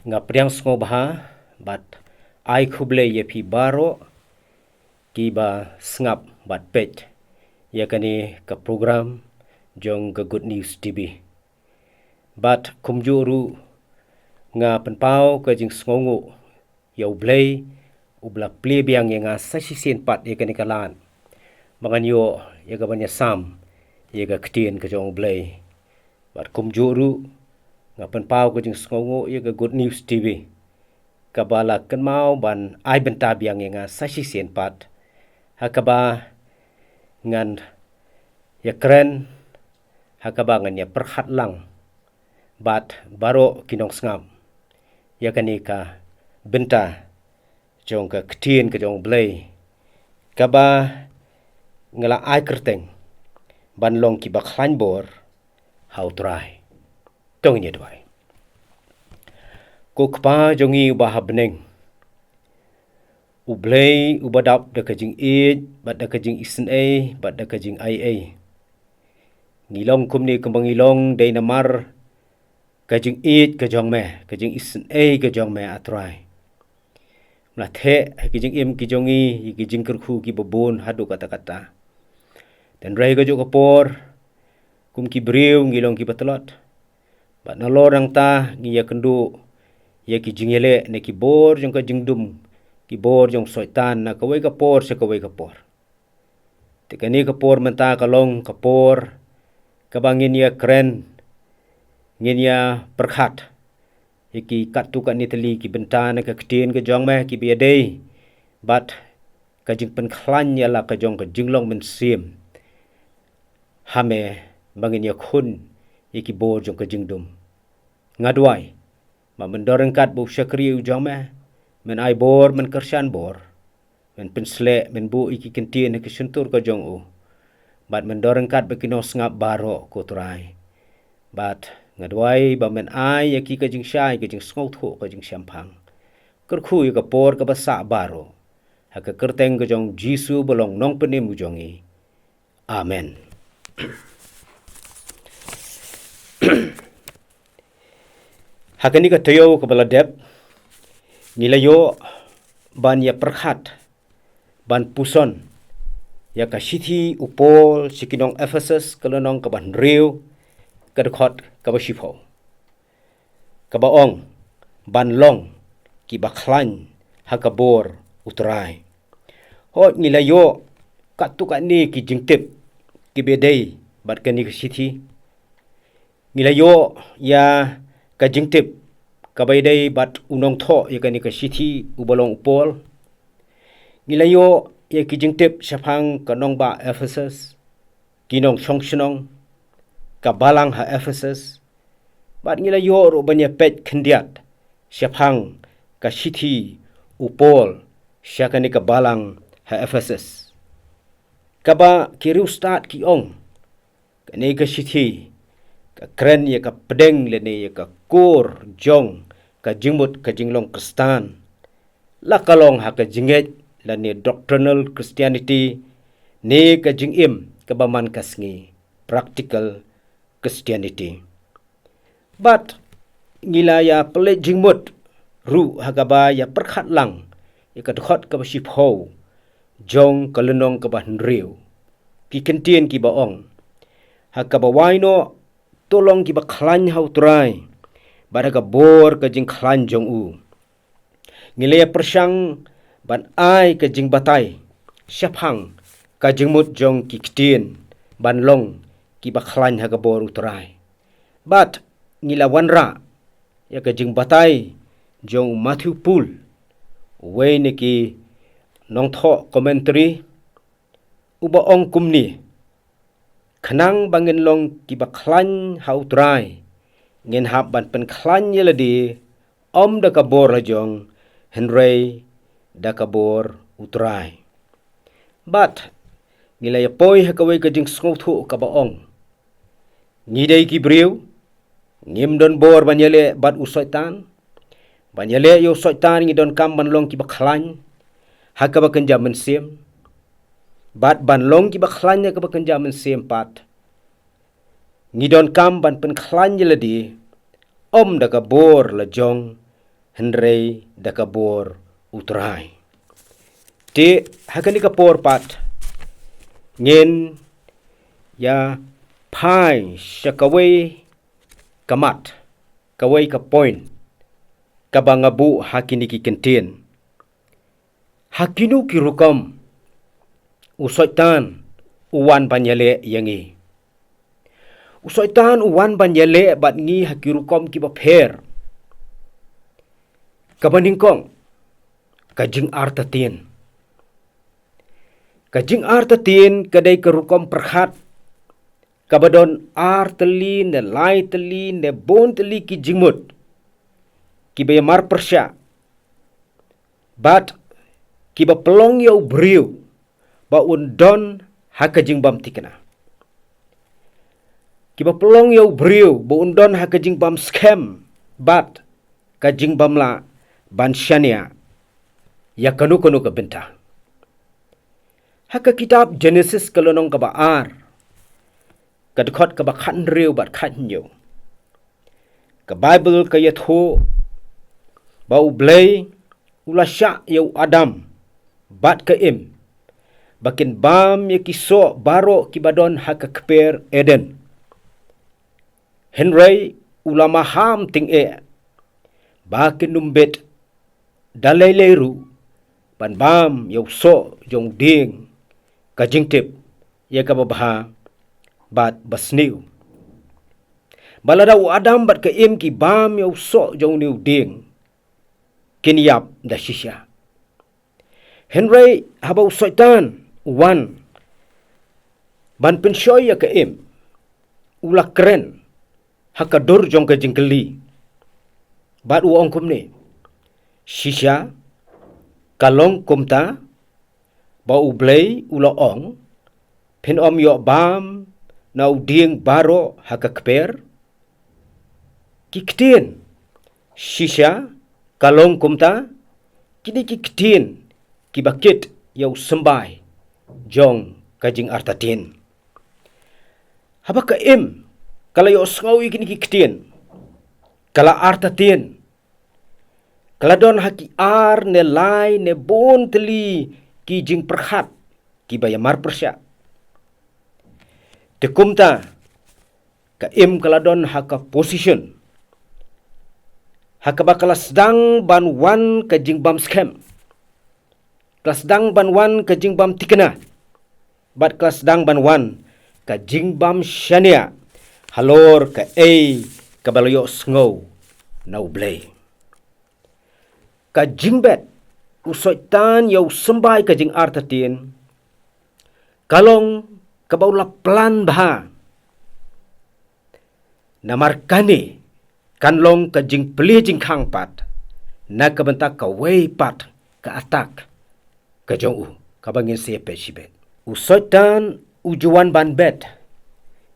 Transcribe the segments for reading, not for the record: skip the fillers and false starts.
nga priang sngobaha bat ai khuble ye phi baro ki ba snap bat pet ya kani ka program jong ka Good News TV bat kumjuru nga penpau ka jing sngongu ya ublei ubla ple biang ya nga sasisen pat ya kani kalan mangan yo ya ka banya sam ya ka ktien ka jong ublei bat kumjuru nga penpau ka jing sngongu ya ka Good News TV kabala kan mau ban ai benta biang ya nga sasisen pat hakaba ngan ya keren hakaba ngan ya perhat lang bat baro kinong sngam ya kani ka benta jong ka ktien ka jong blei kaba ngala ai kerteng ban long ki bakhlain bor how try tong ni dwai ko kpa jongi ubah beneng ublei ubadap da kajing bat da kajing isen bat da kajing ai ngilong kumni kumbang ilong day namar kajing kajong me kajing isen kajong me atrai mla the kajing kijongi kajing kerku ki babon hadu kata-kata dan rai gajo kapor kum ki briu ngilong ki batlot bat nalorang ta ngiya kendu ya ki jingele ne ki bor jong ka jingdum ki bor jong soitan na kawai kapor se kawai kapor tekani kapor menta kalong kapor kabangin ya keren ngin ya perkhat iki katu kan nitali ki bentana ka ktien ka jong me ki biadei bat ka jing pen khlan ya la ka jong ka jinglong men sim hame bangin ya khun iki bor jong ka jingdum ngadwai ma mendoreng kat bu syakri jong me men ai bor men kershan bor men pensle men bu iki kentien ke suntur ka jong u bat mendoreng kat bekino ngap baro ko trai bat ngadwai ba men ai yaki ka jing shai ka jing sngot ho ka jing syampang kerkhu ka por ka basa baro ha ka kerteng ka jong jisu bolong nong penim ujongi amen. Hakani ka tayo ka baladep nilayo ban ya perkhat ban puson ya ka sithi upol sikinong Ephesus kalonong ka ban riu ka dekhot ka basipho ka baong ban long ki bakhlan hakabor utrai hot nilayo katuka ni ki jingtip ki bedei bat kani ka sithi nilayo ya ka jingtip ka bedei bat unong tho ya kani ka sithi ubalong upol nilayo ya ki jingtip syapang kanong ba Ephesus kinong chongshonong kabalang ha Ephesus bat nilayo ro banya pet kendiat syapang ka sithi upol syakani kabalang ha Ephesus kaba kiru start ki ong kani ka sithi ka kren ya ka pedeng lene ya ka kur jong ka jingmut ka jinglong kristan la kalong ha ka jinget lani doctrinal Christianity ne ka jingim ka baman kasngi practical Christianity but ngilaya pele jingmut ru hagaba ya perkhat lang ya ka dekhot ka basipho jong kalunong ka banriu ki kentien ki baong hakabawaino tolong ki bakhlan hau trai baraga bor ka jing khlan jong u ngilaya persyang ban ai ka jing batai syapang ka jingmut jong ki ktien ban long ki bakhlan ha ka bor utrai bat ngilawan ra ya ka jing batai jong Matthew Pool we ne ki nong tho commentary uba ong kumni khanang bangin long ki bakhlan ha utrai ngin hab ban pen khlan yeladi om da ka bor jong Henry da kabor utrai bat ngilay poi hakaway ka jing sngotu ka baong ngidai ki briu ngimdon bor banyale bat usoitan banyale yo soitan ngidon kam banlong ki bakhlan hakaba kenja mensim bat banlong ki bakhlan ka kenja mensim pat ngidon kam ban pen khlan yeladi om da kabor la jong Henry dakabor utrai. Ti hakani kapor pat ngin ya pai syakawai kamat kawai ka point kabangabu hakini ki kentin hakinu ki rukam usoitan uwan banyale yangi usoitan uwan banyale bat ngi hakirukom ki bapher kabaningkong kajing artatin kadai kerukom perhat kabadon artelin ne lai telin ne bon teli ki jingmut ki bayamar persya bat ki ba pelong yau briu ba undon hakajing bam tikna ki ba pelong yau briu ba undon hakajing bam scam bat kajing bam la ban syania ya kanu ka benta haka kitab Genesis kalonong ka baar kadkhot ka bakhan riu bat khanyo ka Bible ka yatho ba ublay ulasya yaw Adam bat ka im bakin bam ya kiso baro kibadon haka kper Eden Henry ulama ham ting bakin numbet dalay leru ban bam yaw so jong ding kajing tip ya kababaha bat basniu baladaw Adam bat ka im ki bam yaw so jong niu ding kiniyap da shisha Henry habaw soitan uwan ban pensyoy ya ka im ulak keren hakadur jong kajing keli bat uong kumni shisha kalong kumta ba ublay ulaong pinom yo bam na uding baro hakakper kiktin shisha kalong kumta kini kiktin kibakit yaw sembay jong kajing artatin habak kaim kala yo sngawi kini kiktin kala artatin kala don haki ar ne lai ne bon teli ki jing perhat ki bayamar persya tekumta ka im kaladon haka position haka bakala sedang ban wan ka jing bam scam kelas sedang ban wan ka jing bam tikena bat kelas sedang ban wan ka jing bam syania halor ka kabalayo sngow na ublay ka jing bet usoitan yaw sembay kajing artatin kalong kabawla plan baha namarkani kanlong kajing peli jing khang pat na kabentak kaway pat ka atak kajong kabangin siya shibet usoitan ujuan ban bet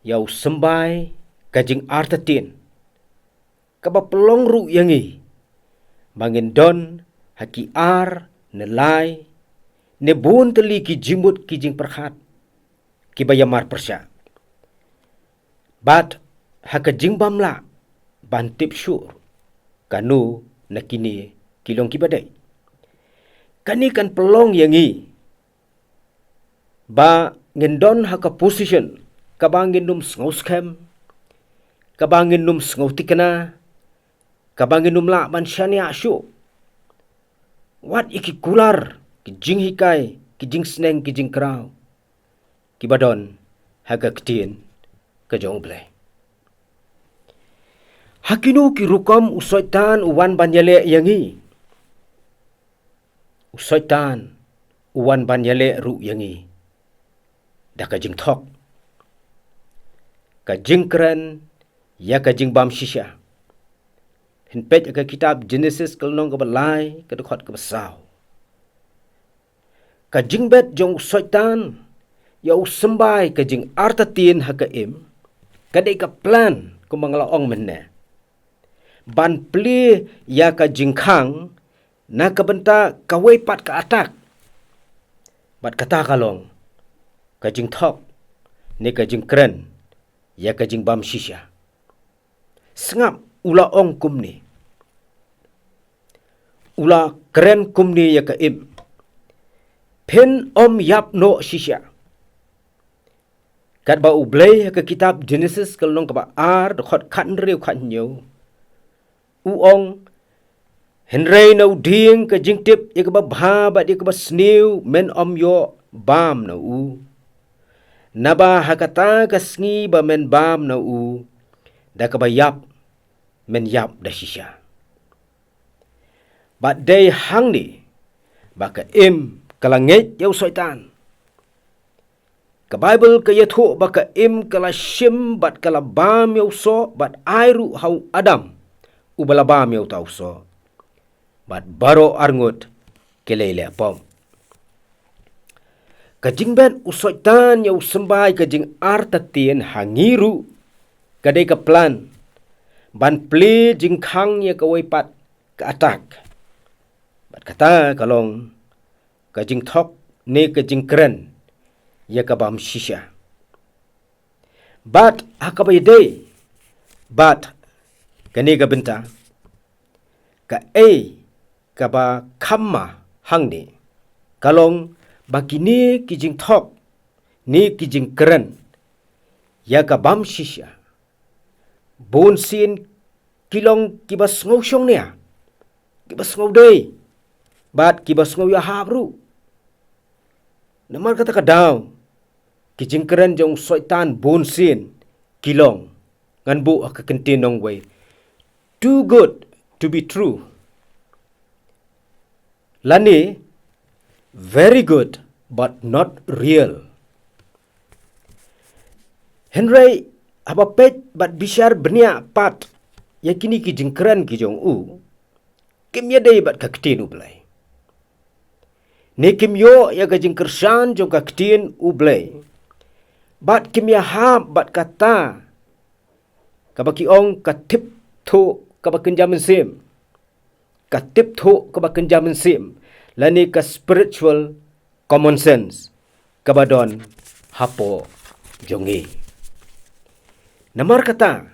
yaw sembay kajing artatin kabapelong ru yangi mangin don haki ar nelai ne bun teli ki jimut ki jing perhat ki bayamar persya bat haka jing bamla ban tip syur kanu nakini kilong ki badai kani kan pelong yangi ba ngendon haka position kabangin num sngaw scam kabangin num sngaw tikena kabangin num la ban syania syu wat iki kular kijing hikai kijing sneng kijing kraw kibadon haga ktin kajong blay hakinu ki rukom usoitan uwan banyale yangi usoitan uwan banyale ru yangi da kajing thok kajing keren ya kajing bam shisha hinpet ka kitab Genesis kalnong ka balay kadukhat ka basaw kajing bet jong soitan yaw sembay kajing artatin hakaim kadai ka plan ko manglaong menne ban pli ya kajing khang na kabenta kaway pat ka atak bat kata kalong kajing thok ni kajing kren ya kajing bam shisha sengap ulaong kumni ula keren kumni ya ka im. Pen om yap no shisha. Kat ba ublay ke kitab Genesis kalong ka ba ar khot khan riu khan nyo. Uong Henry no ding ka jingtip ya ka ba bha ba di ka ba snew men om yo bam no u. Naba hakata ka sngi ba men bam no u. Da ka ba yap men yap da shisha. But day hang ni baka im kalangit yaw soitan. Ka Bible ka yatho baka im kala shim bat kala bam yaw so bat airu hau Adam ubala bam yaw tau so. Bat baro arngut kelele pom. Kajing ben usoitan yaw sembay kajing artatien hangiru kadai ka plan ban ple jing khang ya kawai pat ka atak. Bat kata kalong kajing thok ne kajing keren ya kabam shisha. Bat hakabay day bat kani ka benta ka kaba kamma hangni kalong bakini kijing thok ni kijing keren ya kabam shisha. Bon sin kilong kibas ngau syong niya kibas ngau day bat kibas ngau ya habru. Namar kata kadaw kijing keren jong soitan bonsin kilong ngan bu akakentinong way too good to be true. Lani very good but not real. Henry abapet bat bishar benia pat yakini kijing keren kijong u kimya day bat kaktin ublay. Ni kimyo ya gajing kersan jong kaktin ublay. Bat kimya hab bat kata kabaki ong katip to kabakenjaman sim. Katip to kabakenjaman sim. Lani ka spiritual common sense kabadon hapo jongi. Namar kata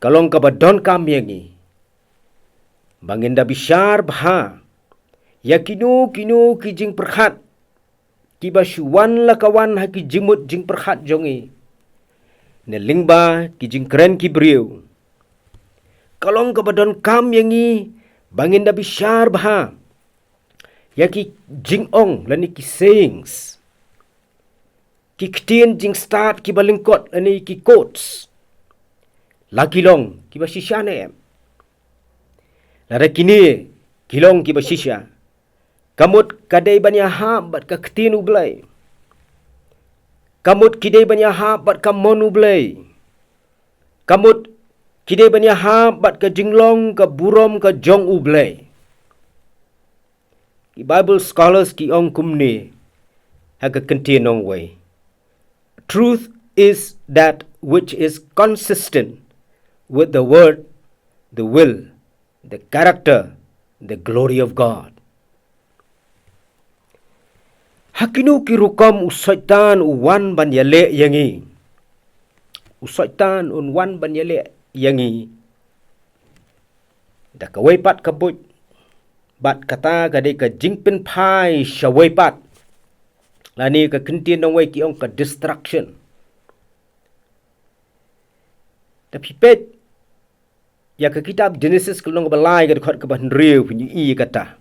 kalong kabadon kamyengi banginda bishar bha ya kinu kijing perhat kiba syuan lakawan haki jimut jing perhat jongi ne lingba kijing keren kibriu kalong kabadon kamyengi banginda bishar bha ya ki jing ong lani ki sayings ki ktien jing start ki balingkot lani ki quotes laki long ki ba shisha ne lara kini kilong ki ba shisha kamut kadai banya ha bat ka ktin ublay kamut kidai banya ha bat ka mon ublay kamut kidai banya ha bat ka jinglong ka burom ka jong ublay. Ki Bible scholars ki ong kumni ha ka kentinong way. Truth is that which is consistent with the word, the will, the character, the glory of God. Hakinu kirukam usaitan uwan banyale yangi. Usaitan unwan banyale yangi. Da kawai pat kabut. Bat kata kadai ka jingpin pai syawai pat. Lani ka kentin nong wai ki ong ka distraction. Tapi pet ya ka kitab Genesis kelong balai ka dekat ke bahan riu punya i kata.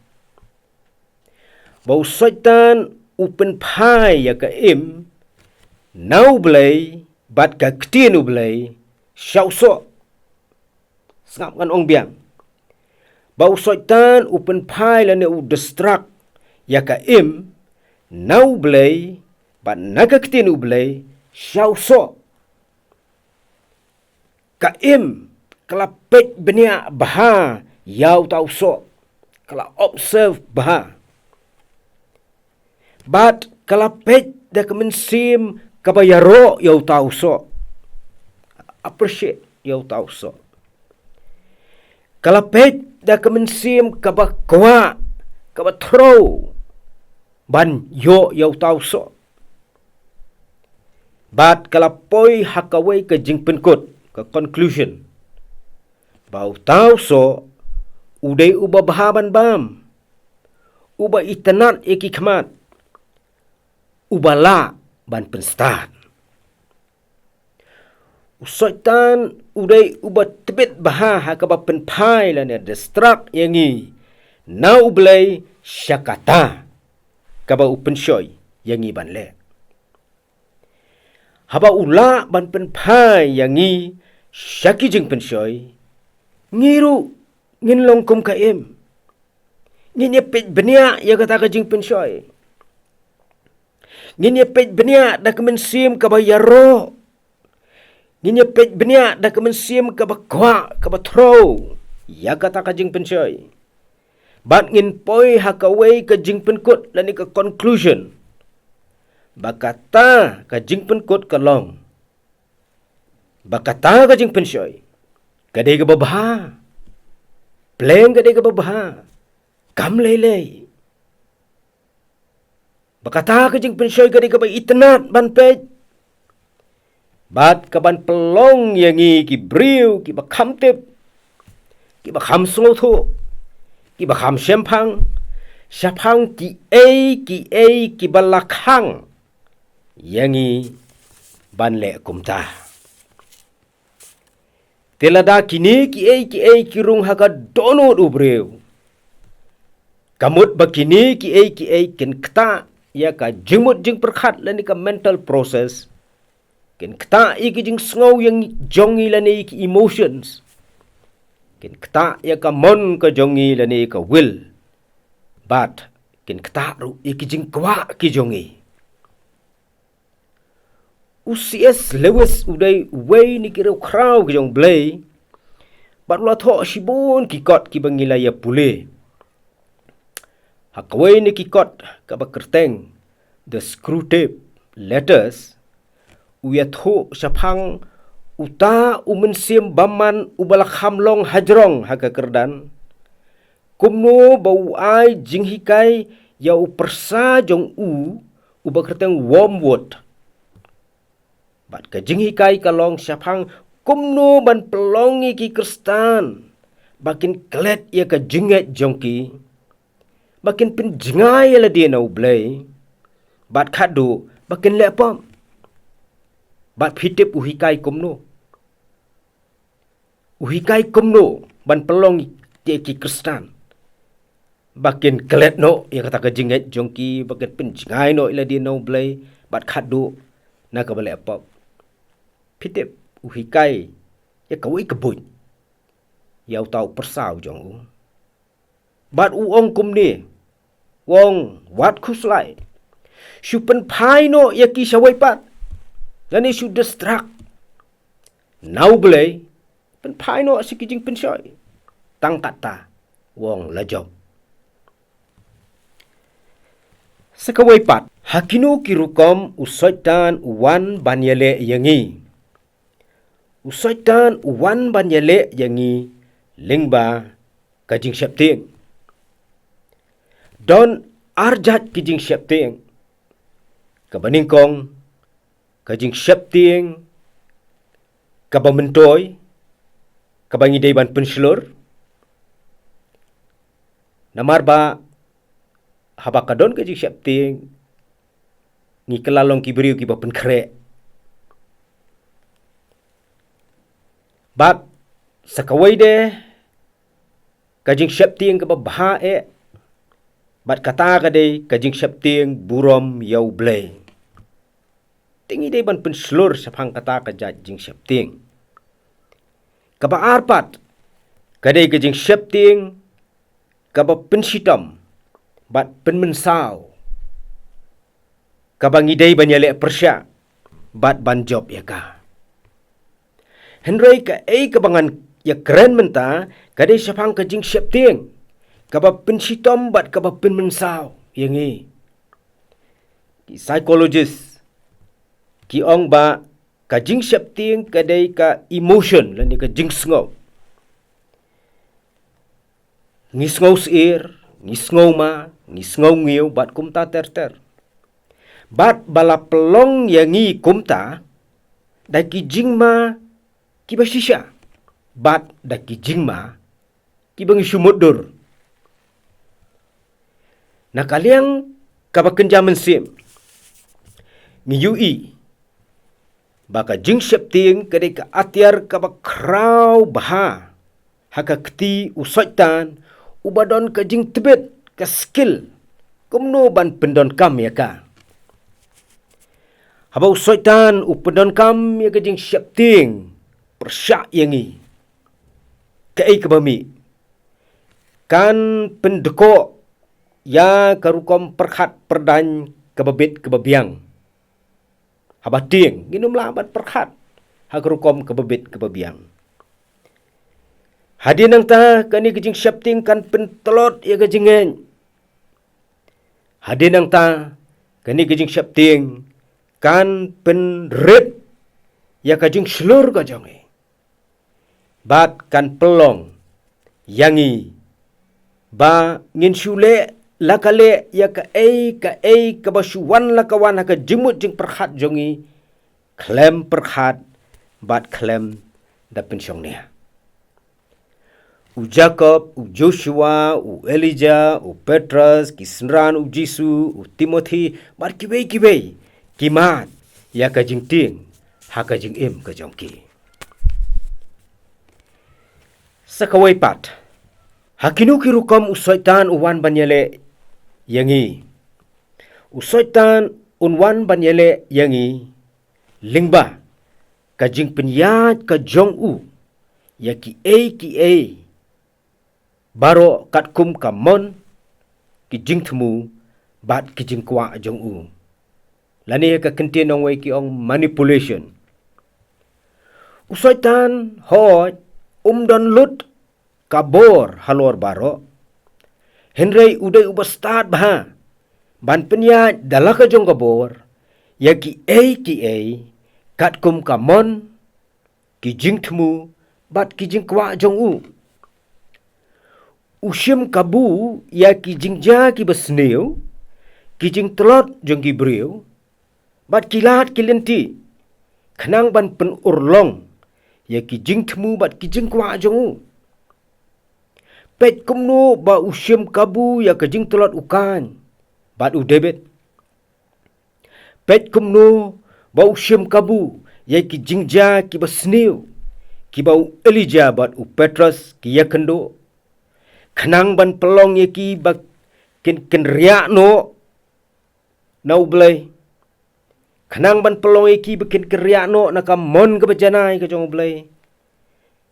Bau syaitan upen pai ya ka im nau belai bat ka ketin belai syau so sangap kan ong biang. Bau syaitan upen pai lani u distract ya ka im nau belai bat naga ketin belai syau so ka im kelapet benia baha yau tau so kala observe baha bat kelapet da kemensim kabayaro yau tau so appreciate yau tau so kelapet da kemensim kabakwa kabatro ban yo yau tau so bat kalapoi hakawai ke jingpenkut ke conclusion bau tau so udai uba bahaban bam, uba itanat eki khmat, uba la ban penstat. Usoitan udai uba tebet baha hakaba penpai lana destrak yangi, na ublay syakata kaba upenshoy yangi ban le. Haba ula ban penpai yangi syaki jing penshoy, ngiru ngin longkum kaim, ngin yapit benia ya kata ka jing penshoy, ngin yapit benia da kemensim kaba yaro, ngin yapit benia da kemensim kaba kwa kaba throw ya kata ka jing penshoy. Bat ngin poi hakaway ka jing penkut lani ka conclusion, bakata ka jing penkut kalong, bakata ka jing penshoy, kadai ka babaha, pleng kadai ka babaha, kam lelei. Bakata ka jing penshoy kadai ka ba itnat ban pej, bat ka ban pelong yangi ki briu ki ba khamtip, ki ba kham snotho, ki ba kham syempang, syapang ki balakhang yangi ban le kumta. Telada kini ki rung haka donut ubreu. Kamut bakini ki ken kta ya ka jimut jing perkhat lani ka mental process. Ken kta ki jing sngau yang jongi lani ki emotions. Ken kta ya ka mon ka jongi lani ka will. But ken kta ru ki jing kwa ki jongi. C.S. Lewis udai way ni kira kraw ki jong blay. But ula tho shibun ki kot ki bangila ya pule. Hakaway ni ki kot ka ba kerteng the screw tape letters uya tho syapang uta umensim baman ubalakham long hajrong haka kerdan. Kumno bau ai jinghikai ya upersa jong uba kerteng wormwood. Bat ka jinghikai kalong syapang kumno ban pelongi ki kristan. Bakin klet ya ka jinget jongki. Bakin penjengai la dia na ublay. Bat khadu bakin lepom. Bat pitip uhikai kumno. Uhikai kumno ban pelongi ki kristan. Bakin klet no ya kata ka jinget jongki. Bakin penjengai no ila dia na ublay. Bat khadu na ka balepom. Pitip uhikai ya kawai kebuny. Yau tau persau jong u. Bat uong kum ni. Wong wat khuslai. Shu penpai no ya ki syawai pat. Lani shu distrak. Nau belai. Penpai no sikijing pensyoy. Tang kata. Wong lajob. Sekawai pat. Hakinu kirukom usoitan uwan banyale yangi. Usoitan uwan banyale yangi lingba kajing syapting. Don arjat kijing syapting. Kabaningkong kajing syapting kabamentoy kabangidai ban penslur. Namarba habakadon kajing syapting ngi kelalong kiberiu ki bapen krek. Bab sakawai de kajing syapting ke babha bat kata kadai kajing syapting burom yau blay. Tingi de ban penslur sapang kata kajat jing syapting. Kaba arpat kadai kajing syapting kaba pensitam bat penmensau. Kaba ngidai banyale persya bat banjob ya ka. Henry ka kabangan ya keren menta kadai syapang kajing syapting kaba pensitom bat kaba penmensau yangi. Ki psychologist ki ong ba kajing syapting kadai ka emotion lani kajing sngau. Ngisngau sir, ngisngau ma, ngisngau ngiu bat kumta ter. Bat bala pelong yangi kumta dai ki jingma ki basisha. Bat dai ki jingma kibang sumudur. Nakaliang kabakan jaman sim. Ngiyui. Baka jing syapting kadai ka atiar kabak kraw baha. Haka keti usaitan ubadon ka jing tebet ka skill. Kumno ban pendon kam ya ka. Haba usaitan upendon kam ya ka jing syapting. Persyak yangi. Kai kabami. Kan pendekok ya karukom perkhat perdan kebabit kebabiang. Habating, ginum labat perkhat. Hakarukom kebabit kebabiang. Hadin nang ta kani kejing syapting kan pentelot ya kejingen. Hadin nang ta kani kejing syapting kan penret ya kejing selur kajonge. Bat kan pelong yangi ba ngin syule lakale ya ka basuwan lakawan haka jemut jing perkhat jongi klem perkhat bat klem da pensyongnya. U Jacob, u Joshua, u Elijah, u Petrus, Kisran, u Jisu, u Timothy, bat kibay kimat ya ka jing ting haka jing im ka jongki. Sakaway pat. Hakinu kirukom usaitan uwan banyele yangi. Usaitan unwan banyele yangi. Lingba. Kajing penyat ka jong u. Ya ki a. Baro katkum kamon. Ki jing temu. Bat ki jing kwa jong u. Lani ka kentin ong way ki ong manipulation. Usaitan hoj. Don lut kabor halor baro. Henry uday ubastad baha. Ban penya dalaka jong kabor. Ya ki a. Katkum kamon. Ki jing temu. Bat ki jing kwa jong u. Usyam kabu. Ya ki jing ja ki basnew. Ki jing telot jong ki brew. Bat kilat ki lenti. Kenang ban pen urlong. Ya ki jing temu bat ki jing kwa jong u. Pet kumno ba usyam kabu ya ka jing telot ukan. Bat u debit. Pet kumno ba usyam kabu ya ki jing ja ki basnew. Ki ba u Elijah bat u Petrus ki ya kendo. Kenang ban pelong ya ki ba ken riak no. Na u belay. Kenang ban pelong iki bikin keriak no naka mon ke bejanai ke jong belai.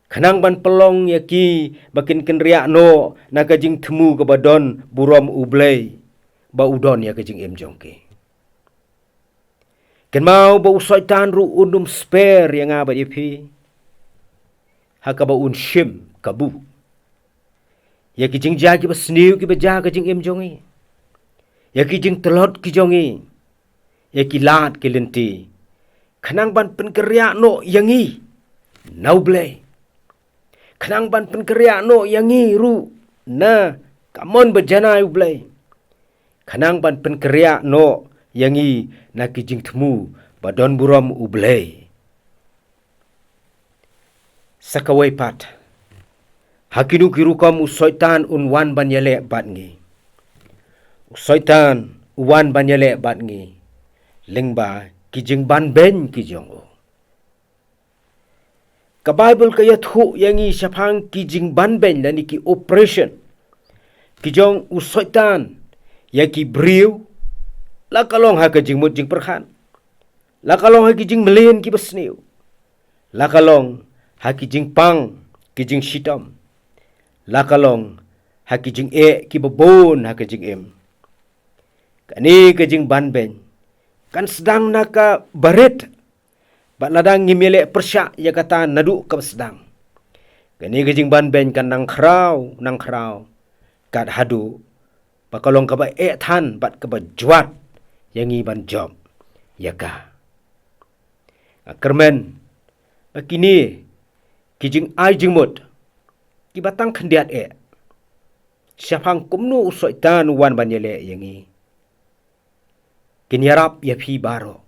Kenang ban pelong yaki bikin keriak no naka jing temu ke badon burom ublai. Ba udon ya ke jing im jong ke. Ken mau ba usaitan ru undum spare yang abat ipi. Haka ba un shim kabu. Yaki jing jagi ba sniu ki beja ke jing im jongi. Yaki jing telot ki jongi. Ya kilat kilenti. Kenang ban penkeriak no yangi. Nau blay. Kenang ban penkeriak no yangi ru. Na kamon berjana u blay. Kenang ban penkeriak no yangi na kijing temu badon buram u blay. Sakaway pat. Hakinu kirukam usaitan unwan banyale bat ngi. Usaitan uwan banyale bat ngi. Lingba kijing ban ben kijong o. Ka Bible kaya thu yangi syapang kijing ban ben dan ki operation. Kijong usaitan ya ki briu la kalong ha kijing mut jing perkhan. La kalong ha kijing melen ki basniu. La kalong ha kijing pang kijing shitam. La kalong ha kijing ki babon ha kijing em. Kani kijing ban ben kan sedang naka barit. Bat ladang ngimile persyak ya kata nadu ke sedang. Kani gejing ban ben kan nang krau. Kat hadu. Pakalong ka ba tan bat ka ba juat. Yang ban job. Ya ka. Kermen. Kini. Kijing ai jingmut. Kibatang kendiat Syapang kumnu usaitan wan banyele yangi. Kinyarap ya pi baro.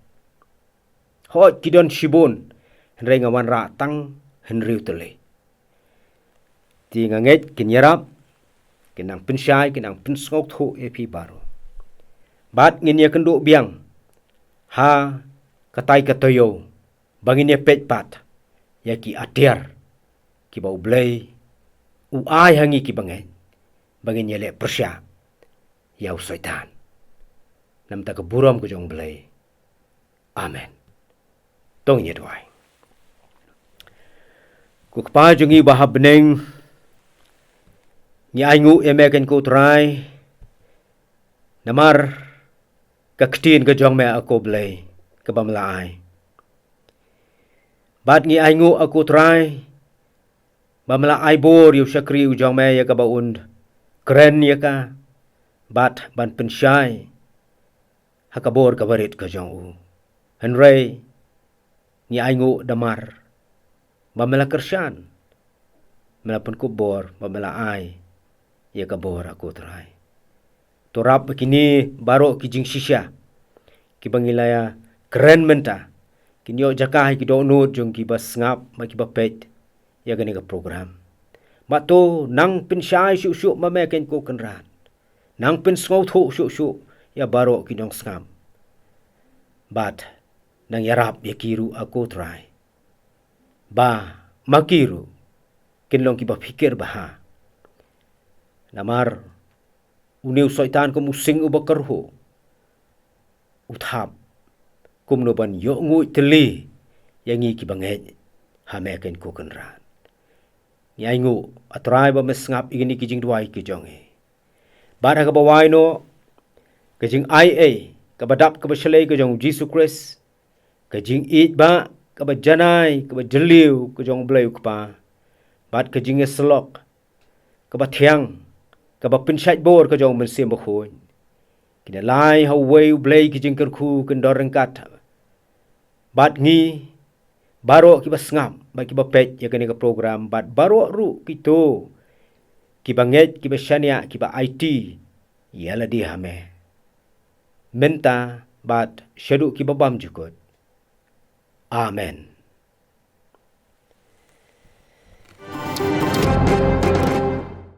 Hot kidon shibun. Henry ngawan ratang henry utele. ti nganget kinyarap kinang pensyai kinang pensngok thu epi baru bat nginya kendo biang ha katai katoyo banginya petpat ya ki atiar ki bau blay u ai hangi ki banginya le persya yau syaitan nam ta keburam ko jong blay amen tong nya doai ku kpa jungi bahab beneng ni aingu emeken ko trai namar kaktin ke jong me ako blay ke bamlaai bat ngi aingu aku trai bamlaai bor yu syakri u jong me ya ka baund keren ya ka bat ban pensyai hakabor ka barit ka jong u henrei ni aingu damar bamela kersyan melapun kubor bamlaai ya ka bor aku trai torap kini baro kijing sisya ki bangilaya keren menta kinyo jakah ki do nut jong ki bas ngap ma ki bapet ya gani ka program mato nang pinsyai syuk ma me ken ko kenran nang pin sngo thu syuk ya baro kinong skam bat nang yarap ya kiru aku try ba makiru kinlong ki bapikir baha namar uniu syaitan ko musing ubakarho uthap kumnoban yo ngui teli yangi ki banget hameken ko kenran nyaingu atrai ba mesngap igini kijing duai ki jonge bara ka bawai no kijing ia ka badap ka baselai ka jong Jesus Christ kijing it ba ka bajanai ka bajeliu ka jong bleu ka bat kijing selok ka bathiang ka bapinsait bor ka jong mensim bakhoin kina lai how way blay kijing kerku kendor rengkat bat ngi baro ki basngam ba ki bapet ya kani ka program bat baro ru kito ki banget ki basania ki ba IT yala di hame menta bat syadu ki babam jukut amen.